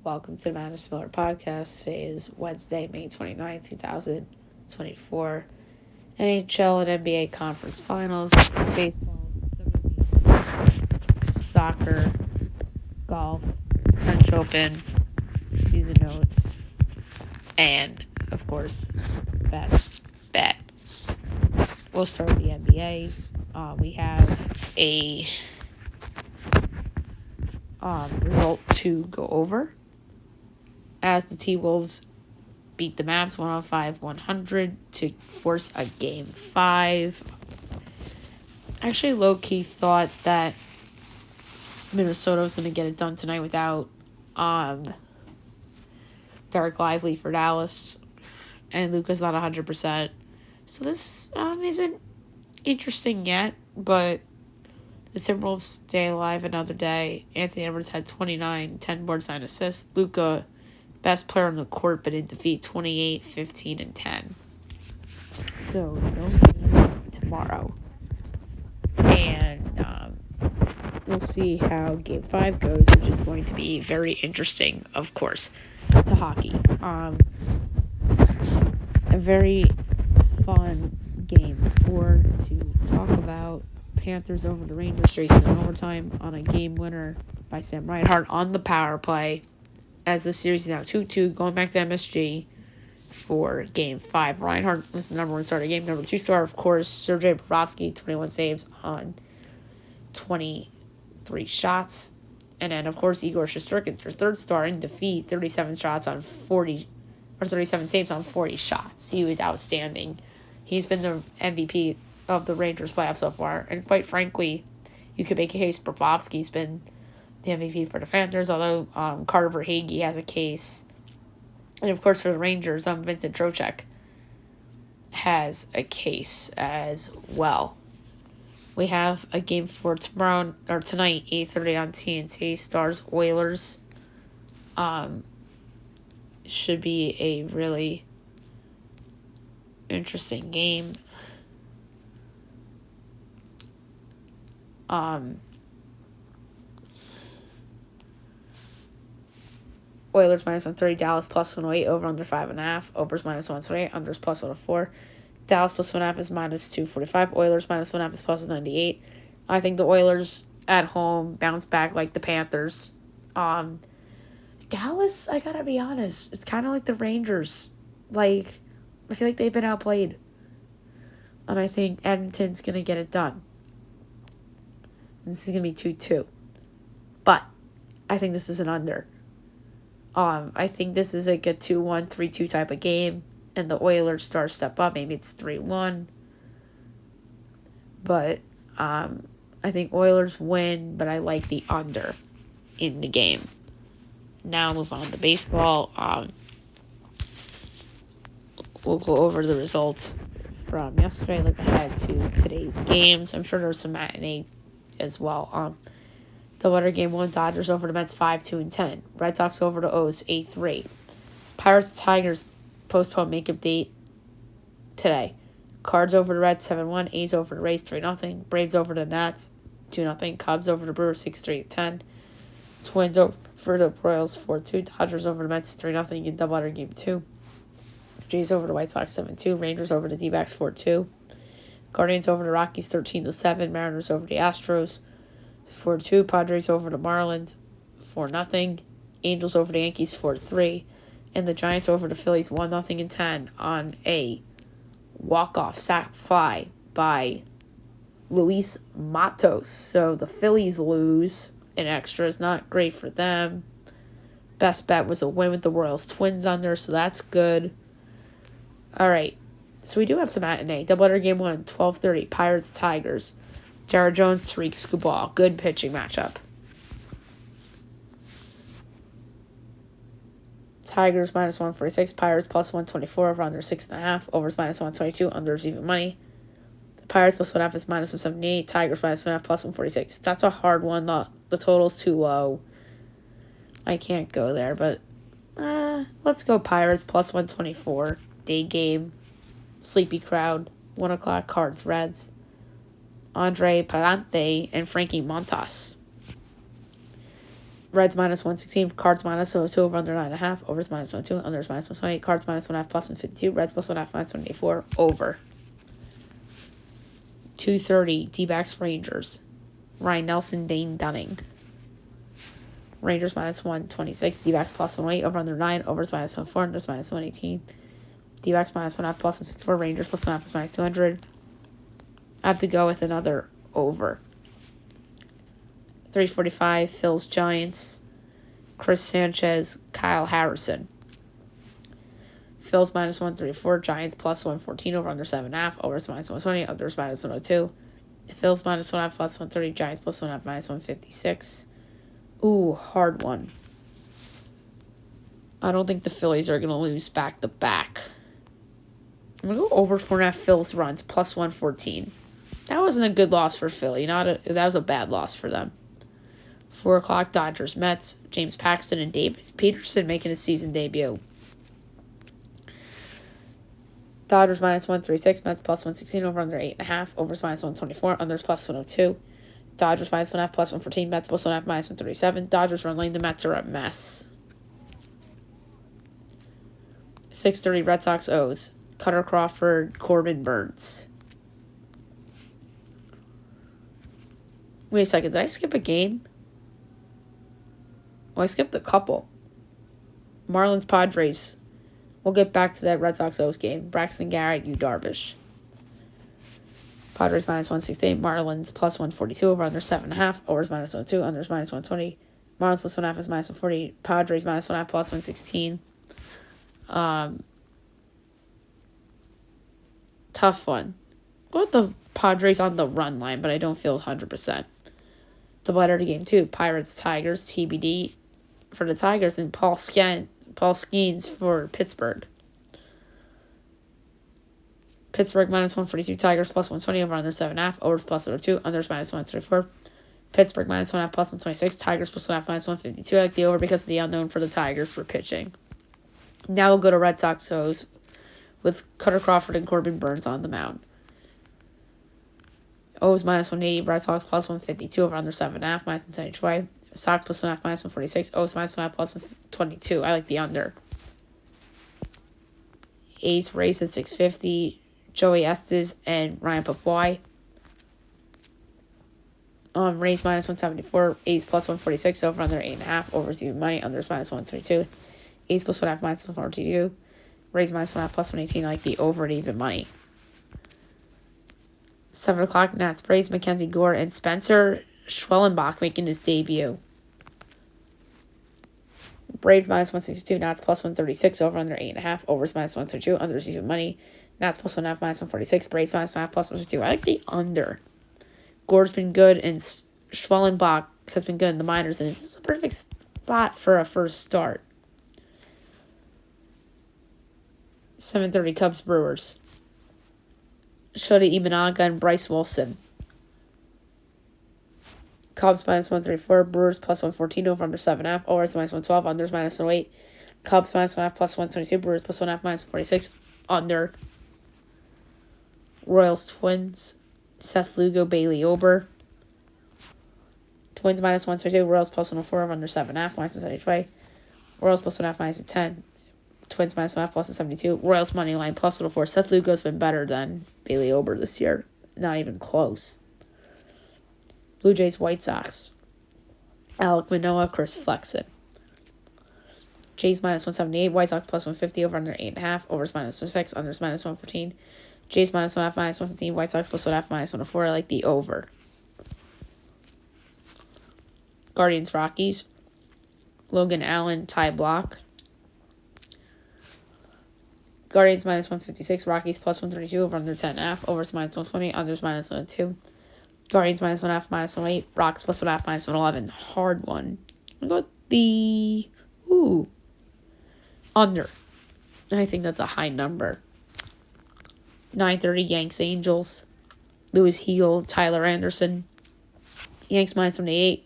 Welcome to the Madness Miller Podcast. Today is Wednesday, May 29th, 2024. NHL and NBA Conference Finals, baseball, WNBA, soccer, golf, French Open, season notes, and, of course, best bet. We'll start with the NBA. We have a result to go over as the T-Wolves beat the Mavs 105-100 to force a Game 5. I actually low-key thought that Minnesota was going to get it done tonight without Derek Lively for Dallas, and Luka's not 100%. So this isn't interesting yet, but the Timberwolves stay alive another day. Anthony Edwards had 29, 10 boards, 9 assists. Luka, best player on the court, but in defeat, 28, 15, and 10. So, no game tomorrow. And we'll see how Game 5 goes, which is going to be very interesting, of course, to hockey. A very fun Game 4 to talk about. Panthers over the Rangers, straight in overtime on a game winner by Sam Reinhart on the power play. As the series is now 2-2, going back to MSG for Game 5. Reinhart was the number one starter. Game number 2 star, of course, Sergei Bobrovsky, 21 saves on 23 shots. And then, of course, Igor Shesterkin, their third star in defeat, 37 saves on 40 shots. He was outstanding. He's been the MVP of the Rangers playoffs so far. And quite frankly, you could make a case Bobrovsky's been the MVP for the Panthers, although Carter Verhaeghe has a case. And, of course, for the Rangers, Vincent Trocheck has a case as well. We have a game for tonight, 8:30 on TNT. Stars Oilers. Should be a really interesting game. Oilers minus 130, Dallas plus 108, over under 5.5. Overs minus 128, unders plus 104. Dallas plus 1.5 is minus 245. Oilers minus 1.5 is plus 98. I think the Oilers at home bounce back like the Panthers. Dallas, I gotta be honest, it's kind of like the Rangers. I feel like they've been outplayed. And I think Edmonton's gonna get it done. And this is gonna be 2-2. But I think this is an under. I think this is like a 2-1, 3-2 type of game. And the Oilers step up. Maybe it's 3-1. But I think Oilers win, but I like the under in the game. Now move on to baseball. We'll go over the results from yesterday, look ahead to today's games. I'm sure there's some matinee as well. Doubleheader Game 1, Dodgers over the Mets 5-2-10. Red Sox over the O's 8-3. Pirates Tigers postponed makeup date today. Cards over the Reds 7-1. A's over the Rays 3-0. Braves over the Nats 2-0. Cubs over the Brewers 6-3-10. Twins over the Royals 4-2. Dodgers over the Mets 3-0 in Doubleheader Game 2. Jays over the White Sox 7-2. Rangers over the D-backs 4-2. Guardians over the Rockies 13-7. Mariners over the Astros 4-2. Padres over the Marlins 4-0. Angels over the Yankees 4-3. And the Giants over the Phillies 1-10 on a walk-off sac fly by Luis Matos. So the Phillies lose in extras. Not great for them. Best bet was a win with the Royals Twins under, so that's good. All right. So we do have some matinee. Doubleheader Game 1, 12:30. Pirates Tigers. Jared Jones, Tariq Skubal. Good pitching matchup. Tigers minus 146. Pirates plus 124. Over under 6.5. Overs minus 122. Unders even money. Pirates plus 1.5 is minus 178. Tigers minus 1.5 plus 146. That's a hard one. The total's too low. I can't go there, but let's go Pirates plus 124. Day game. Sleepy crowd. 1 o'clock. Cards Reds. Andre Palante and Frankie Montas. Reds minus 116, Cards minus 102, over under 9.5, overs minus 102, unders minus 120, Cards minus 1.5, plus 152, Reds plus 1.5, minus 184, over. 230, D-backs Rangers. Ryan Nelson, Dane Dunning. Rangers minus 126, D-backs plus 108, over under 9, overs minus 104, unders minus 118. D-backs minus 1.5, plus 164, Rangers plus 1.5 is minus 200. I have to go with another over. 345, Phil's Giants. Chris Sanchez, Kyle Harrison. Phil's minus 134, Giants plus 114, over under 7.5, overs minus 120, unders minus 102. Phil's minus 1.5, plus 130, Giants plus 1.5, minus 156. Ooh, hard one. I don't think the Phillies are going to lose back-to-back. I'm going to go over 4.5 Phil's runs, plus 114. That wasn't a good loss for Philly. That was a bad loss for them. 4 o'clock, Dodgers, Mets. James Paxton and David Peterson making a season debut. Dodgers minus 136, Mets plus 116, over under 8.5, overs minus 124, unders plus 102. Dodgers minus 1.5, plus 114, Mets plus 1.5, minus 137. Dodgers run lane, the Mets are a mess. 6:30, Red Sox O's. Cutter Crawford, Corbin Burns. Wait a second, did I skip a game? Well, I skipped a couple. Marlins Padres. We'll get back to that Red Sox O's game. Braxton Garrett, Yu Darvish. Padres minus 116, Marlins plus 142, over under 7.5, overs minus 102, unders minus 120. Marlins plus 1.5 is minus 140. Padres minus 1.5, plus 116. Tough one. Go with the Padres on the run line, but I don't feel 100%. The better to game 2. Pirates, Tigers, TBD for the Tigers, and Paul Skeens for Pittsburgh. Pittsburgh minus 142, Tigers plus 120, over under 7.5, overs plus 102, unders minus 134. Pittsburgh minus 1.5, plus 126, Tigers plus 1.5, minus 152. I like the over because of the unknown for the Tigers for pitching. Now we'll go to Red Sox O's with Cutter Crawford and Corbin Burns on the mound. O's minus 180, Red Sox plus 152, over under 7.5, minus 172. Sox plus 1.5, minus 146. O's minus 1.5, plus 122. I like the under. A's Rays at 650. Joey Estes and Ryan Papuai. Rays minus 174. A's plus 146. Over under 8.5. Overs even money. Unders minus 122. A's plus 1.5, minus 142. Rays minus 1.5, plus 118. I like the over at even money. 7 o'clock, Nats Braves, Mackenzie Gore and Spencer Schwellenbach making his debut. Braves minus 162, Nats plus 136, over under 8.5, overs minus 122, unders even money. Nats plus 1.5, minus 146, Braves minus 1.5, plus 122. I like the under. Gore's been good, and Schwellenbach has been good in the minors, and it's a perfect spot for a first start. 7:30, Cubs Brewers. Shota Imanaga and Bryce Wilson. Cubs minus 134, Brewers plus 114, over under 7.5, overs minus 112, unders minus 108. Cubs minus 1.5, plus 122, Brewers plus 1.5, minus 146, under. Royals Twins, Seth Lugo, Bailey Ober. Twins minus 122, Royals plus 104, over under 7.5, minus 175. Royals plus 1.5, minus 10. Twins minus 1.5, plus 72. Royals money line plus 104. Seth Lugo's been better than Bailey Ober this year. Not even close. Blue Jays, White Sox. Alek Manoah, Chris Flexen. Jays minus 178. White Sox plus 150, over under 8.5. Overs minus 6. Unders minus 114. Jays minus 1.5, minus 115. White Sox plus 1.5, minus 104. I like the over. Guardians, Rockies. Logan Allen, Ty Block. Guardians minus 156, Rockies plus 132, over under 10.5, overs minus 120, unders minus 102. Guardians minus 1.5, minus 108, Rocks plus 1.5, minus 111. Hard one. I'm going to go with the under. I think that's a high number. 9:30, Yanks Angels. Lewis Heal, Tyler Anderson. Yanks minus 188,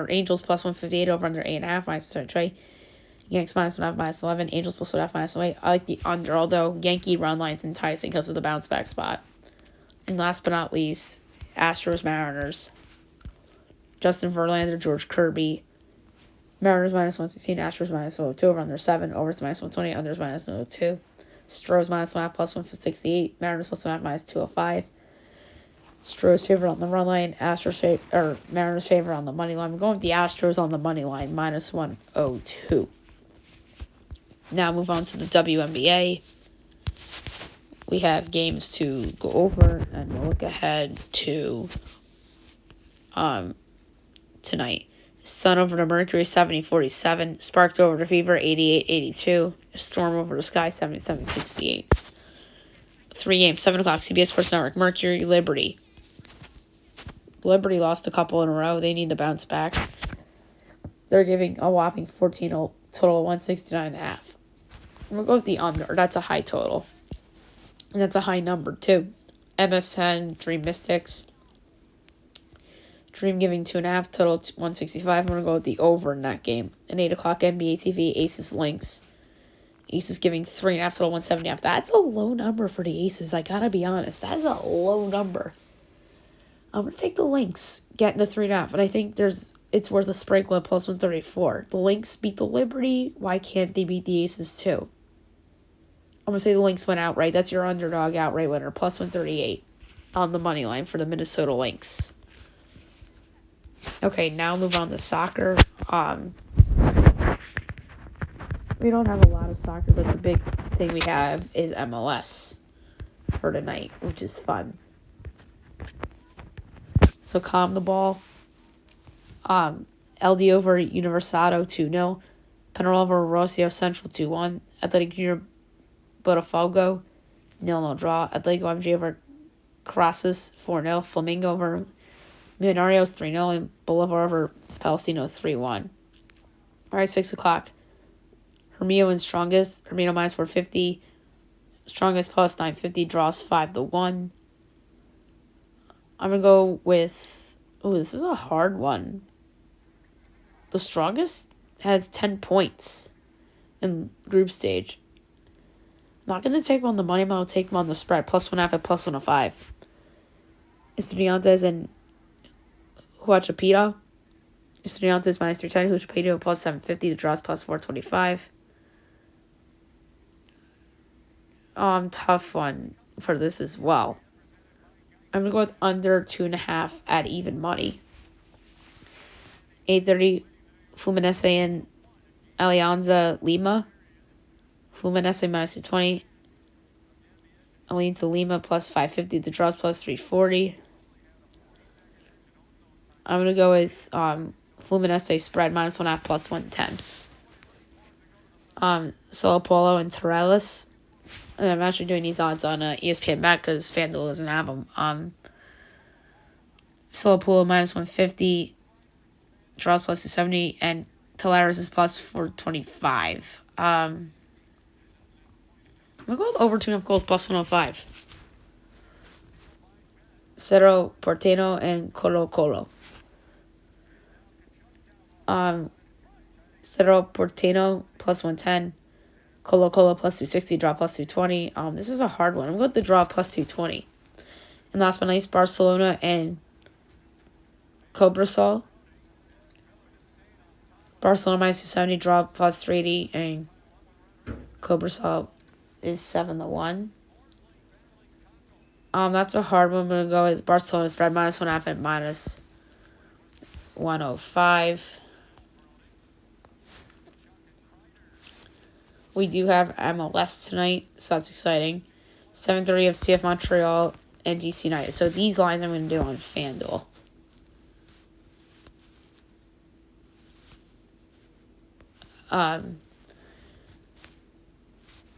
Angels plus 158, over under 8.5, minus 123. Yanks minus 1.5, minus 11. Angels plus 1.5, minus 1. I like the under, although Yankee run line's enticing because of the bounce back spot. And last but not least, Astros Mariners. Justin Verlander, George Kirby. Mariners minus 116, Astros minus 102, over under 7, overs minus 120, unders minus 102. Stros minus 1.5 plus 168, Mariners plus 1.5 minus 205. Stros favorite on the run line, Mariners favorite on the money line. I'm going with the Astros on the money line, minus 102. Now move on to the WNBA. We have games to go over, and we'll look ahead to tonight. Sun over to Mercury, 70-47. Sparks over to Fever, 88-82. Storm over to Sky, 77-68. 3 games, 7 o'clock, CBS Sports Network. Mercury, Liberty. Liberty lost a couple in a row. They need to bounce back. They're giving a whopping 14 total of 169.5. I'm going to go with the under. That's a high total. And that's a high number, too. MSN, Dream Mystics. Dream giving 2.5, total 165. I'm going to go with the over in that game. An 8 o'clock NBA TV, Aces Lynx. Aces giving 3.5, total 170.5. That's a low number for the Aces. I got to be honest. That is a low number. I'm going to take the Lynx, getting the 3.5. And I think it's worth a sprinkle at plus 134. The Lynx beat the Liberty. Why can't they beat the Aces too? I'm going to say the Lynx went outright. That's your underdog outright winner. Plus 138 on the money line for the Minnesota Lynx. Okay, now move on to soccer. We don't have a lot of soccer, but the big thing we have is MLS for tonight, which is fun. So calm the ball. LD over Universado 2-0. Penarol over Rocio Central 2-1. Athletic Junior Botafogo 0-0 draw. Atletico MG over Caracas 4-0. Flamengo over Millonarios 3-0. And Bolivar over Palestino 3-1. Alright, 6 o'clock. Hermio and Strongest. Hermio minus 450. Strongest plus 950. Draws 5-1. I'm going to go with... Oh, this is a hard one. The Strongest has 10 points in group stage. I'm not going to take him on the money, but I'll take him on the spread. Plus 1.5 at plus 105. Estudiantes and Huachapita. Estudiantes minus 310. Huachapita plus 750. The draws plus 425. Tough one for this as well. I'm going to go with under 2.5 at even money. 8:30, Fluminense and Alianza Lima. Fluminense minus 220. Alianza Lima plus 550. The draws plus 340. I'm going to go with Fluminense spread minus 1.5 plus 110. Sao Paulo and Torres. And I'm actually doing these odds on ESPN Bet because FanDuel doesn't have them. Sao Paulo minus 150, draws plus 270, and Talares is plus 425. I'm going to go with over 2.5 goals plus 105. Cerro Porteño and Colo Colo. Cerro Porteño plus 110. Colo Colo plus 260, draw plus 220. This is a hard one. I'm going with the draw plus 220. And last but not least, Barcelona and Cobrasol. Barcelona minus 270, draw plus 380, and Cobrasol is 7-1. That's a hard one. I'm going to go with Barcelona spread minus 1.5 at minus 105. We do have MLS tonight, so that's exciting. 7:30 of CF Montreal and DC United. So these lines I'm going to do on FanDuel.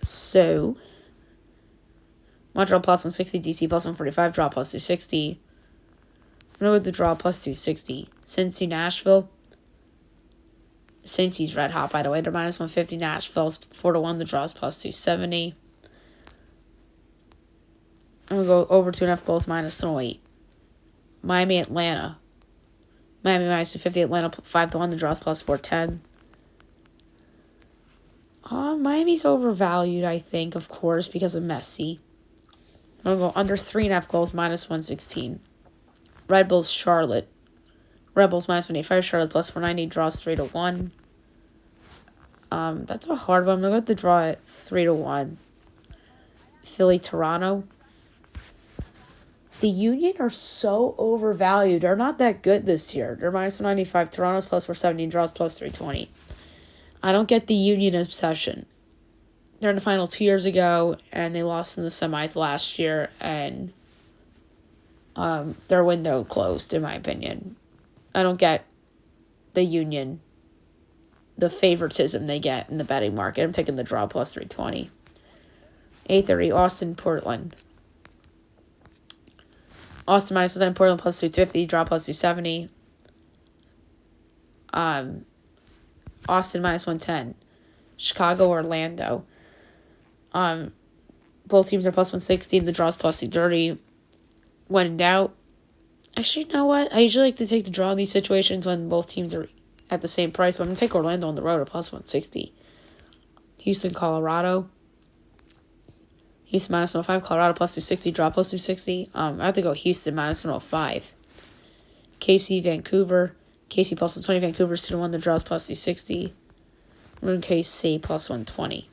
So Montreal plus 160, DC plus 145, draw plus 260. I'm going to go with the draw plus 260. Cincy Nashville. Cincy's red hot, by the way. They're minus 150. Nashville's 4-1. The draw's plus 270. I'm going to go over 2.5 goals minus 108. Miami, Atlanta. Miami minus 250. Atlanta 5-1. The draw's plus 410. Miami's overvalued, I think, of course, because of Messi. I'm going to go under 3.5 goals minus 116. Red Bulls, Charlotte. Red Bulls minus 185. Charlotte's plus 490. Draws 3-1. That's a hard one. I'm going to go with the draw at 3-1. Philly, Toronto. The Union are so overvalued. They're not that good this year. They're minus 195. Toronto's plus 470. Draws plus 320. I don't get the Union obsession. They're in the final 2 years ago, and they lost in the semis last year, and their window closed, in my opinion. I don't get the Union, the favoritism they get in the betting market. I'm taking the draw plus 320. 8:30, Austin, Portland. Austin minus 110, Portland plus 250, draw plus 270. Austin minus 110. Chicago, Orlando. Both teams are plus 160, and the draw's plus 230. When in doubt, actually, you know what? I usually like to take the draw in these situations when both teams are at the same price, but I'm going to take Orlando on the road at plus 160. Houston, Colorado. Houston minus 105, Colorado plus 260, draw plus 260. I have to go Houston minus 105. KC, Vancouver. KC plus 120, Vancouver's 2-1, the draw's plus 260. I'm going KC plus 120.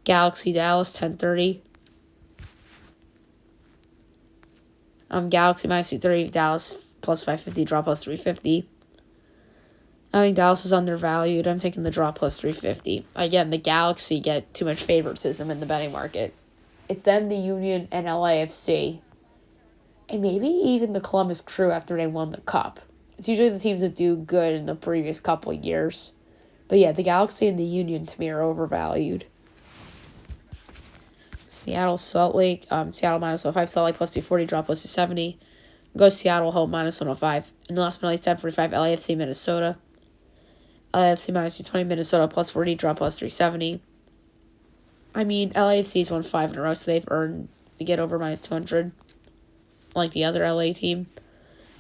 Galaxy, Dallas, 10:30. Galaxy minus 230, Dallas plus 550, draw plus 350. I think Dallas is undervalued. I'm taking the draw plus 350. Again, the Galaxy get too much favoritism in the betting market. It's them, the Union, and LAFC. And maybe even the Columbus Crew after they won the Cup. It's usually the teams that do good in the previous couple of years. But yeah, the Galaxy and the Union to me are overvalued. Seattle, Salt Lake. Seattle minus 105, Salt Lake plus 240, draw plus 270. Go Seattle home minus 105. And the last but not least, 10:45, LAFC, Minnesota. LAFC minus 220, Minnesota plus 40, draw plus 370. I mean, LAFC's won 5 in a row, so they've earned to get over minus 200, like the other LA team.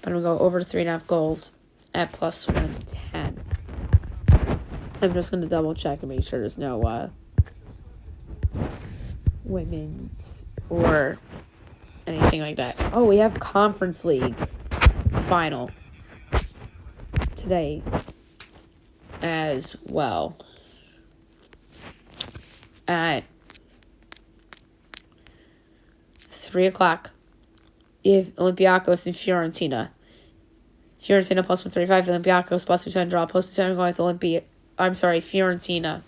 But I'm going to go over 3.5 goals at plus 110. I'm just going to double check and make sure there's no women's or anything like that. Oh, we have Conference League final today as well at 3 o'clock. If Olympiacos and Fiorentina. Fiorentina plus 135, Olympiacos plus 210, draw plus 210. I'm going with Fiorentina.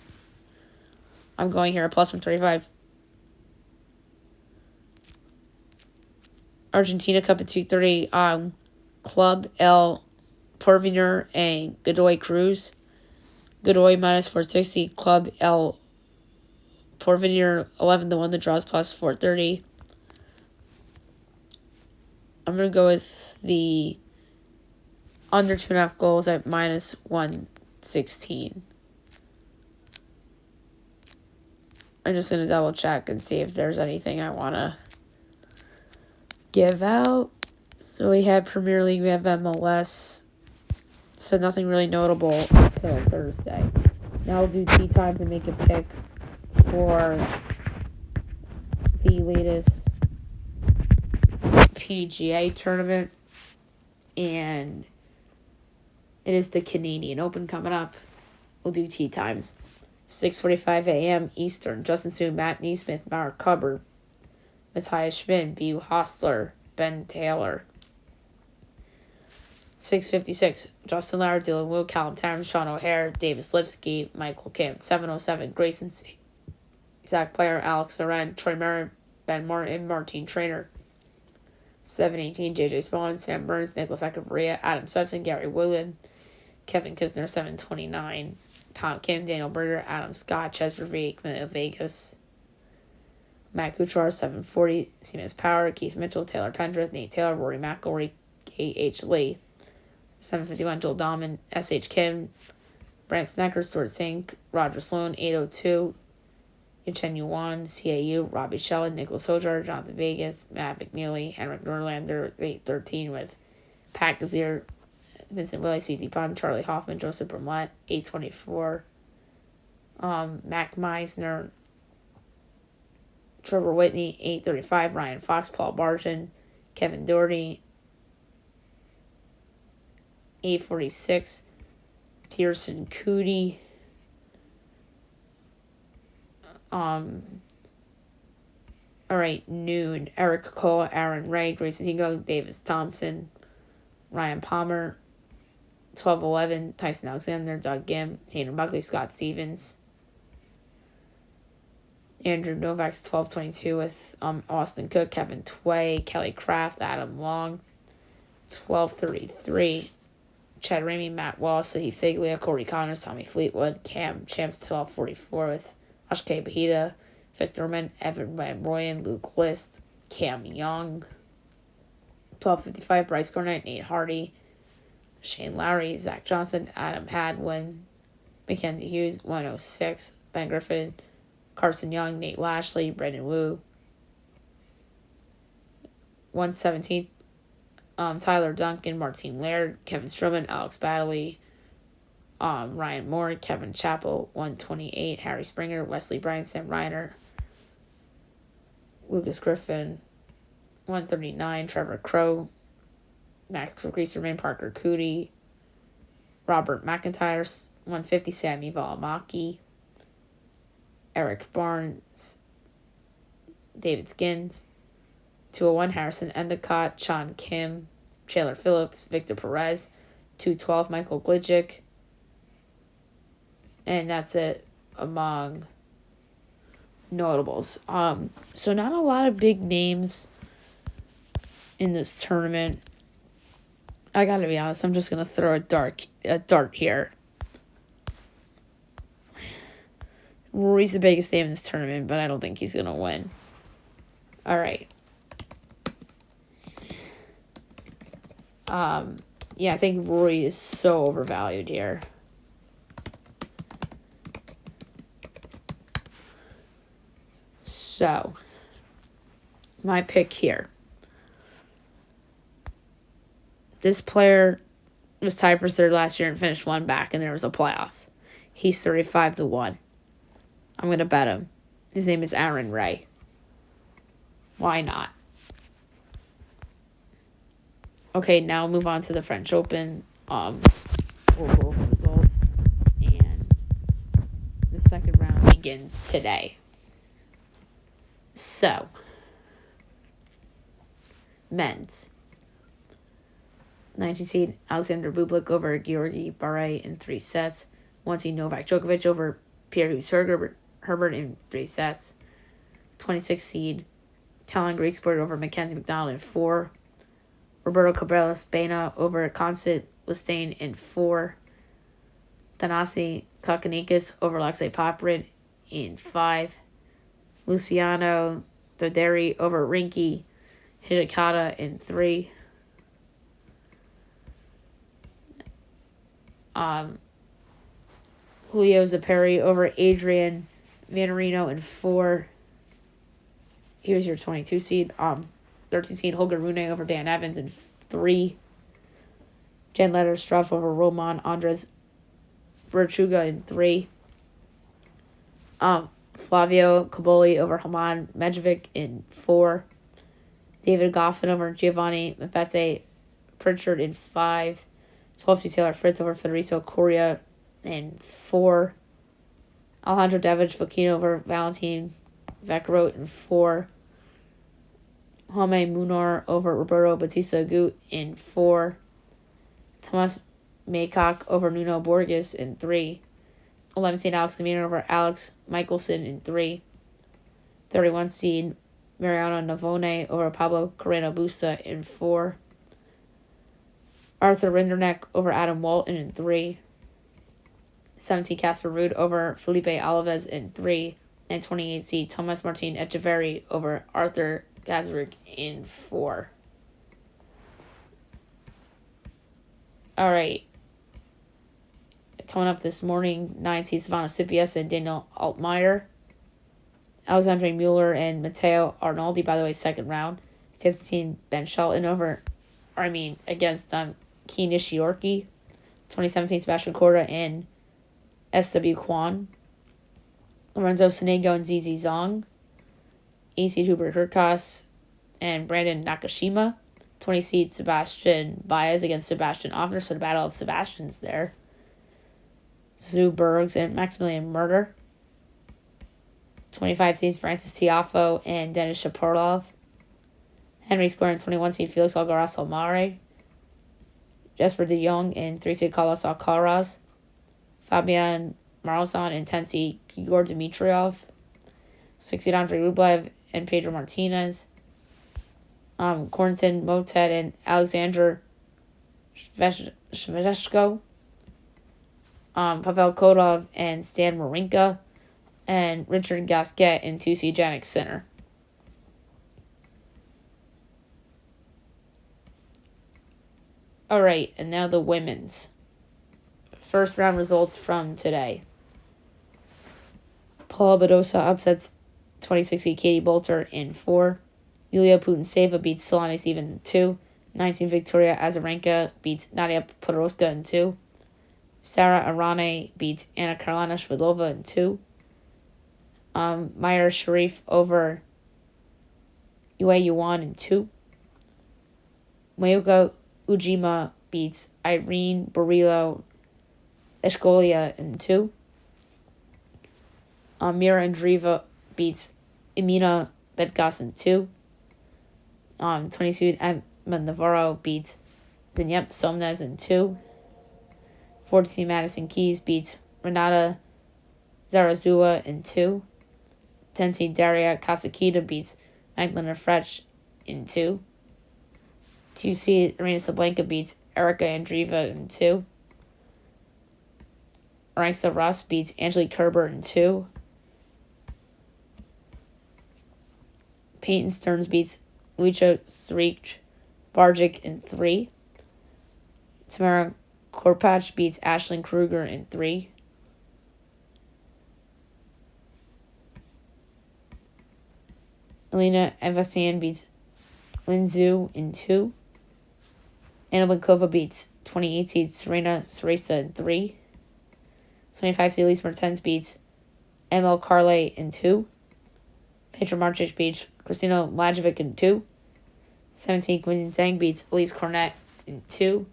I'm going here at plus 135. Argentina Cup at 2:30. Club El Porvenir and Godoy Cruz. Godoy minus 460. Club El Porvenir 11-1. The draws plus 430. I'm going to go with the under 2.5 goals at minus 116. I'm just going to double check and see if there's anything I want to give out. So we have Premier League, we have MLS. So nothing really notable until Thursday. Now we'll do tea time to make a pick for the latest PGA tournament, and it is the Canadian Open coming up. We'll do tea times. 6:45 a.m. Eastern. Justin Soon, Matt Neesmith, Mark Hubbard, Matthias Schmid, B.U. Hostler, Ben Taylor. 6:56. Justin Lauer, Dylan Wu, Callum Tarrant, Sean O'Hare, Davis Lipsky, Michael Kim. 7:07. Grayson C. Zach Player, Alex Loren, Troy Merritt, Ben Martin, Martin Trainer. 7:18. JJ Spawn, Sam Burns, Nicholas Echeverria, Adam Swepson, Gary William, Kevin Kisner. 7:29. Tom Kim, Daniel Berger, Adam Scott, Chester V, Camilo Vegas, Matt Kuchar. 7:40. Siemens Power, Keith Mitchell, Taylor Pendrith, Nate Taylor, Rory McIlroy, K.H. Lee. 7:51. Joel Dahman, S.H. Kim, Brant Snecker, Stuart Sink, Roger Sloan. 8:02. Chen Yuan, CAU, Robbie Shellen, Nicholas Hojar, Jonathan Vegas, Matt McNeely, Henrik Norlander. 8:13 with Pat Gazier, Vincent Willey, C.T. Pun, Charlie Hoffman, Joseph Brumlett. 8:24. Mac Meisner, Trevor Whitney. 8:35. Ryan Fox, Paul Barton, Kevin Doherty. 8:46. Pearson Cootie. All right, noon. Eric Cole, Aaron Ray, Grayson Higo, Davis Thompson, Ryan Palmer. 12-11, Tyson Alexander, Doug Gim, Hayden Buckley, Scott Stevens. Andrew Novak's 12-22 with Austin Cook, Kevin Tway, Kelly Kraft, Adam Long. 12-33, Chad Ramey, Matt Wallace, Sahi Figlia, Corey Connors, Tommy Fleetwood, Cam Champs 12-44 with Ashke Bahita, Victor Orman, Evan Van Royen, Luke List, Cam Young. 12-55, Bryce Garnett, Nate Hardy, Shane Lowry, Zach Johnson, Adam Hadwin, Mackenzie Hughes, 106, Ben Griffin, Carson Young, Nate Lashley, Brendan Wu. 117, Tyler Duncan, Martine Laird, Kevin Stroman, Alex Baddeley, Ryan Moore, Kevin Chappell. 128, Harry Springer, Wesley Bryan, Sam Reiner, Lucas Griffin. 139, Trevor Crow, Max Grieserman, Parker Cootie, Robert McIntyre. 150, Sammy Valimaki, Eric Barnes, David Skins. 201, Harrison Endicott, Sean Kim, Chandler Phillips, Victor Perez. 212, Michael Glidgick. And that's it among notables. So not a lot of big names in this tournament. I gotta be honest, I'm just gonna throw a dart here. Rory's the biggest name in this tournament, but I don't think he's gonna win. All right. Yeah, I think Rory is so overvalued here. So, my pick here. This player was tied for third last year and finished one back, and there was a playoff. He's 35-1. I'm going to bet him. His name is Aaron Ray. Why not? Okay, now move on to the French Open. We'll go over results. And the second round begins today. So, men's. 19 seed Alexander Bublik over Georgi Barre in 3 sets. 1 seed Novak Djokovic over Pierre-Hugues Herbert in 3 sets. 26 seed Talon Griekspoor over Mackenzie McDonald in 4. Roberto Cabreras Baena over Constant Listaine in 4. Thanasi Kokkinakis over Alexei Popyrin in 5. Luciano Doderi over Rinky Hijikata in 3. Julio Zaperi over Adrian Manarino in 4. Here's your 22 seed. 13 seed Holger Rune over Dan Evans in 3. Jen Leder Struff over Roman Andres Berchuga in 3. Flavio Caboli over Haman Medjevic in 4. David Goffin over Giovanni Mafese Pritchard in 5. 12 seed Taylor Fritz over Federico Coria in 4. Alejandro David Fokina over Valentin Vecrote in 4. Jaime Munar over Roberto Bautista Agut in 4. Tomas Maycock over Nuno Borges in 3. 11 seed Alex Lemire over Alex Michelson in 3. 31 seed Mariano Navone over Pablo Carreno Busta in 4. Arthur Rinderknecht over Adam Walton in 3. 17 Casper Ruud over Felipe Alves in 3. And 28 seed Thomas Martin Echeverry over Arthur Gazarick in 4. All right. Coming up this morning, 9 seed Savannah Sipies and Daniel Altmaier. Alexandre Mueller and Matteo Arnaldi, by the way, second round. 15 Ben Shelton against Kei Nishioka. 2017 Sebastian Korda and SW Kwan. Lorenzo Sonego and ZZ Zong. 8 seed Hubert Hurkacz and Brandon Nakashima. 20 seed Sebastian Baez against Sebastian Offner, so the battle of Sebastians there. Zoo Bergs and Maximilian Murder. 25 seeds Francis Tiafoe and Denis Shapovalov. Henry scored in 21 seed Felix Alcaraz-Almare. Jesper de Jong in 3 seed Carlos Alcaraz. Fabian Marozsan in 10 seed Igor Dimitrov. 6 seed Andrei Rublev and Pedro Martinez. Corentin Motet and Alexander Shveshko. Pavel Kodov and Stan Wawrinka. And Richard Gasquet in 2 seed Jannik Sinner. Alright, and now the women's. First round results from today. Paula Badosa upsets 26 seed Katie Bolter in 4. Yulia Putintseva beats Solana Stevens in 2. 19 Victoria Azarenka beats Nadia Podoroska in 2. Sarah Arane beats Anna Karolina Shvedlova in 2. Mayar Sharif over Yue Yuan in 2. Mayuka Ujima beats Irene Barillo Escolia in 2. Mira Andreeva beats Emina Bedgas in 2. 22 Emma Navarro beats Zenyep Somnes in 2. 14 Madison Keys beats Renata Zarazua in 2. 10 Daria Kasakita beats Magdalena Frech in 2. 2 seed Arena Sablenka beats Erica Andreeva in 2. Raisa Russ beats Angelique Kerber in 2. Peyton Stearns beats Lucha Sric Barjic in 3. Tamara Korpach beats Ashlyn Kruger in 3. Elena Evasian beats Lin Zhu in 2. Anna Blinkova beats 28 seed Serena Ceresa in 3. 25 seed Elise Mertens beats ML Carle in 2. Petra Martic beats Kristina Mlajevic in 2. 17 Quinton Zhang beats Elise Cornet in 2.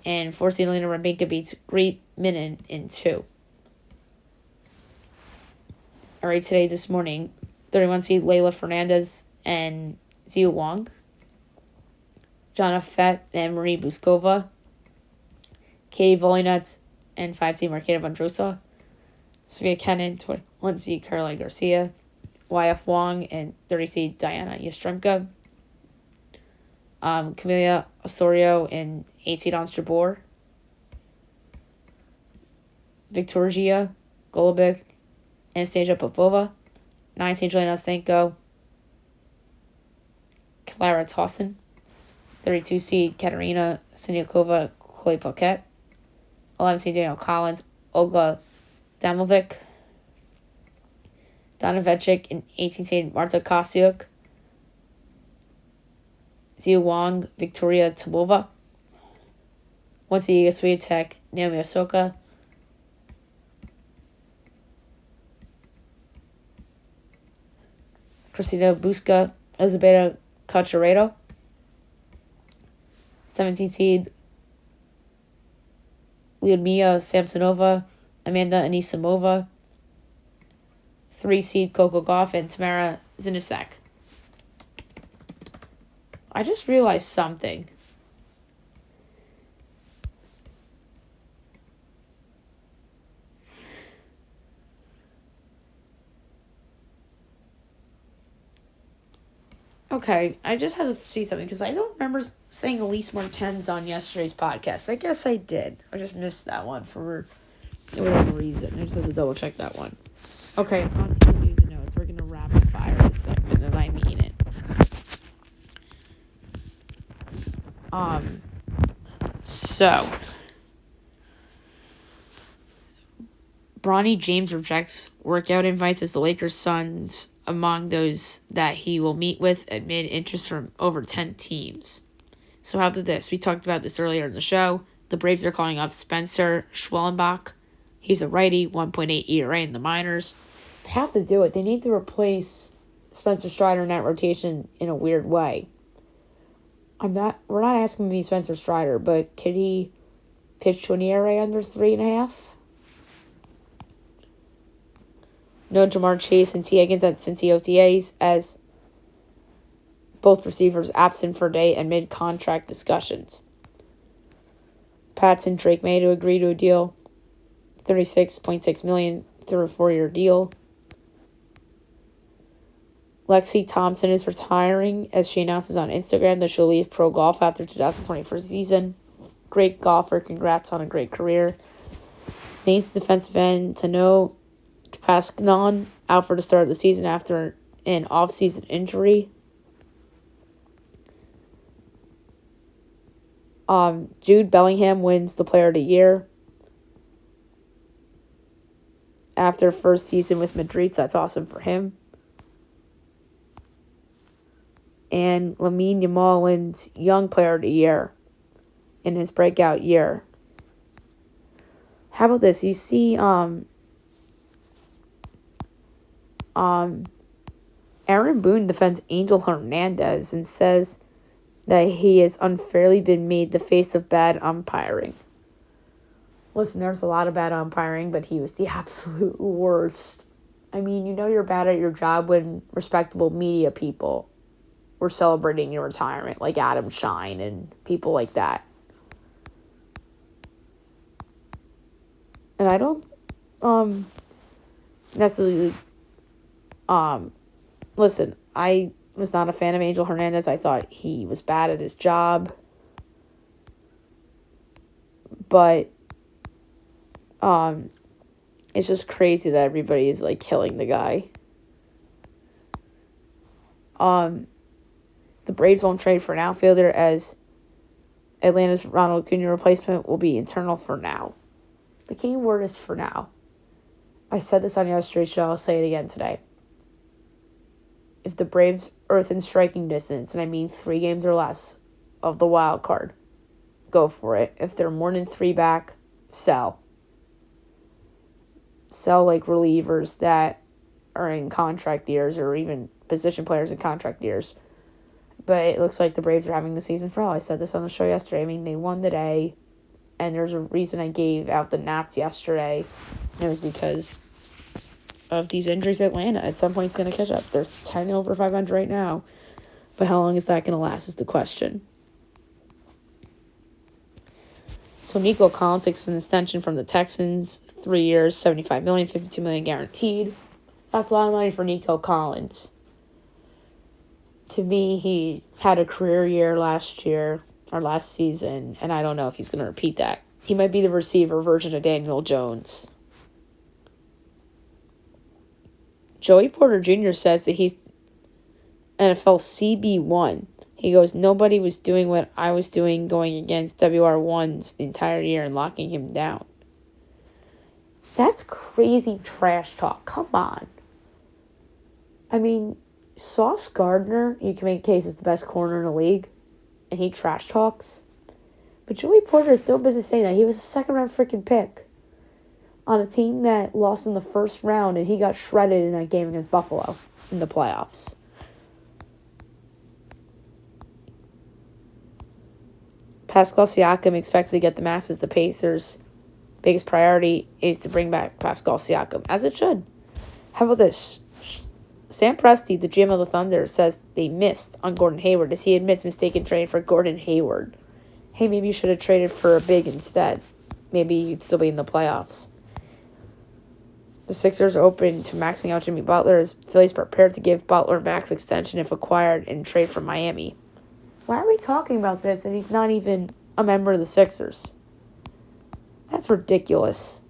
And 14 Elena Rybinka beats Greet Minin in 2. Alright, this morning, 31 seed Leylah Fernandez and Xiu Wang. Jana Fett and Marie Buskova. Katie Volinets and 5 seed Marketa Vondrousova. Sofia Kenin, 21 seed Caroline Garcia. YF Wang and 30 seed Diana Yastremka. Camila Osorio and 8 seed Ons Jabeur. Victoria Golubic, Anastasia Popova. 9 seed Jelena Ostenko. Clara Tauson. 32 seed Katerina Siniakova, Chloe Paquette. 11 seed Daniel Collins, Olga Damovic. Donna Vecek and 18 seed Marta Kostyuk. Xiu Wang, Victoria Tabova. 1 seed Iga Swiatek, Naomi Osaka. Christina Buska, Elizabeth Cacharedo. 17 seed Lyudmila Samsonova, Amanda Anisimova. 3 seed Coco Gauff and Tamara Zinasek. I just realized something. Okay, I just had to see something because I don't remember saying Elise Martens on yesterday's podcast. I guess I did. I just missed that one for whatever reason. I just have to double check that one. Okay, on to the news and notes. We're going to rapid fire this segment, and I mean it. So, Bronny James rejects workout invites as the Lakers' sons among those that he will meet with amid interest from over 10 teams. So how about this? We talked about this earlier in the show. The Braves are calling up Spencer Schwellenbach. He's a righty, 1.8 ERA in the minors. They have to do it. They need to replace Spencer Strider in that rotation in a weird way. We're not asking him to be Spencer Strider, but could he pitch to an ERA under 3.5? No Jamar Chase and T. Higgins at Cincy OTAs as both receivers absent for day and mid-contract discussions. Pats and Drake May to agree to a deal, $36.6 million through a 4-year deal. Lexi Thompson is retiring as she announces on Instagram that she'll leave pro golf after 2024 season. Great golfer, congrats on a great career. Saints defensive end Tano Pascanon out for the start of the season after an off-season injury. Jude Bellingham wins the Player of the Year after first season with Madrid, so that's awesome for him. And Lamine Yamal wins Young Player of the Year in his breakout year. How about this? You see Aaron Boone defends Angel Hernandez and says that he has unfairly been made the face of bad umpiring. Listen, there's a lot of bad umpiring, but he was the absolute worst. I mean, you know you're bad at your job when respectable media people were celebrating your retirement, like Adam Shine and people like that. And I don't necessarily listen, I was not a fan of Angel Hernandez. I thought he was bad at his job. But it's just crazy that everybody is like killing the guy. The Braves won't trade for an outfielder as Atlanta's Ronald Acuna replacement will be internal for now. The key word is for now. I said this on yesterday's show. I'll say it again today. If the Braves are within striking distance, and I mean 3 games or less of the wild card, go for it. If they're more than 3 back, sell. Sell like relievers that are in contract years or even position players in contract years. But it looks like the Braves are having the season for all. I said this on the show yesterday. I mean, they won today, and there's a reason I gave out the Nats yesterday, and it was because of these injuries. Atlanta at some point is going to catch up. They're 10 over 500 right now, but how long is that going to last is the question. So Nico Collins takes an extension from the Texans, 3 years, $75 million, $52 million guaranteed. That's a lot of money for Nico Collins. To me, he had a career year last season, and I don't know if he's going to repeat that. He might be the receiver version of Daniel Jones. Joey Porter Jr. says that he's NFL CB1. He goes, nobody was doing what I was doing going against WR1s the entire year and locking him down. That's crazy trash talk. Come on. I mean, Sauce Gardner, you can make a case, is the best corner in the league, and he trash talks. But Joey Porter has no business saying that. He was a second-round freaking pick on a team that lost in the first round, and he got shredded in that game against Buffalo in the playoffs. Pascal Siakam expected to get the Masters. The Pacers' biggest priority is to bring back Pascal Siakam, as it should. How about this? Sam Presti, the GM of the Thunder, says they missed on Gordon Hayward as he admits mistaken trade for Gordon Hayward. Hey, maybe you should have traded for a big instead. Maybe you'd still be in the playoffs. The Sixers open to maxing out Jimmy Butler as Philly's prepared to give Butler max extension if acquired and trade for Miami. Why are we talking about this and he's not even a member of the Sixers? That's ridiculous.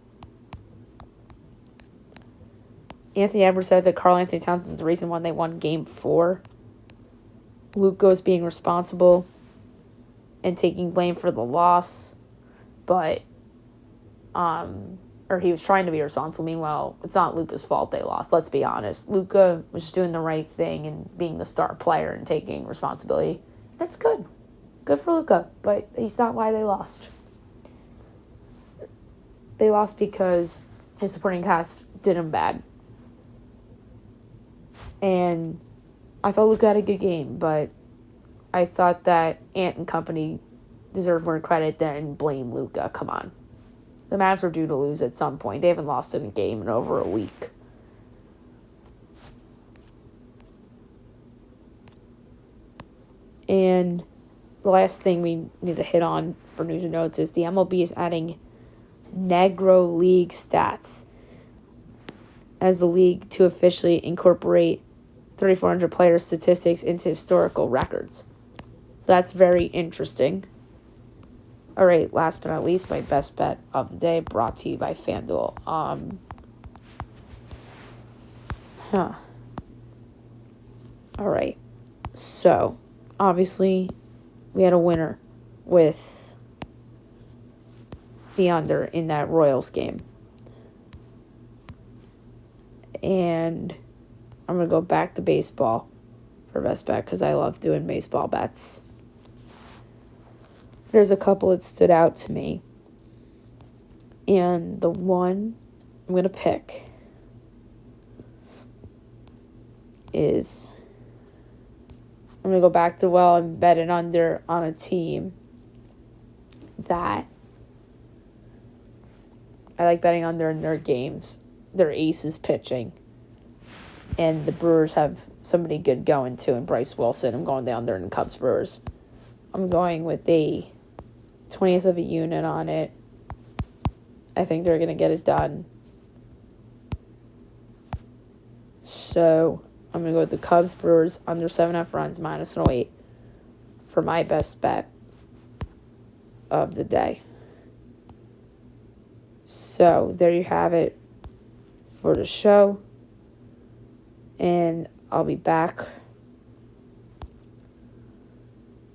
Anthony Edwards says that Karl Anthony Towns is the reason why they won Game 4. Luka's being responsible and taking blame for the loss, but or he was trying to be responsible. Meanwhile, it's not Luka's fault they lost. Let's be honest. Luka was just doing the right thing and being the star player and taking responsibility. That's good. Good for Luka, but he's not why they lost. They lost because his supporting cast did him bad. And I thought Luka had a good game, but I thought that Ant and company deserve more credit than blame Luka. Come on. The Mavs were due to lose at some point. They haven't lost in a game in over a week. And the last thing we need to hit on for news and notes is the MLB is adding Negro League stats as the league to officially incorporate 3,400 player statistics into historical records. So that's very interesting. All right, last but not least, my best bet of the day brought to you by FanDuel. All right. So, obviously, we had a winner with the under in that Royals game. And I'm going to go back to baseball for best bet because I love doing baseball bets. There's a couple that stood out to me. And the one I'm going to pick is, I'm going to go back to, I'm betting under on a team that I like betting under in their games. Their ace is pitching. And the Brewers have somebody good going too, and Bryce Wilson. I'm going down there in the Cubs Brewers. I'm going with a 20th of a unit on it. I think they're going to get it done. So I'm going to go with the Cubs Brewers under 7.5 runs, -108 for my best bet of the day. So there you have it for the show. And I'll be back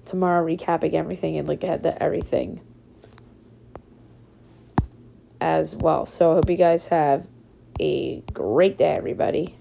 tomorrow recapping everything and look ahead to everything as well. So I hope you guys have a great day, everybody.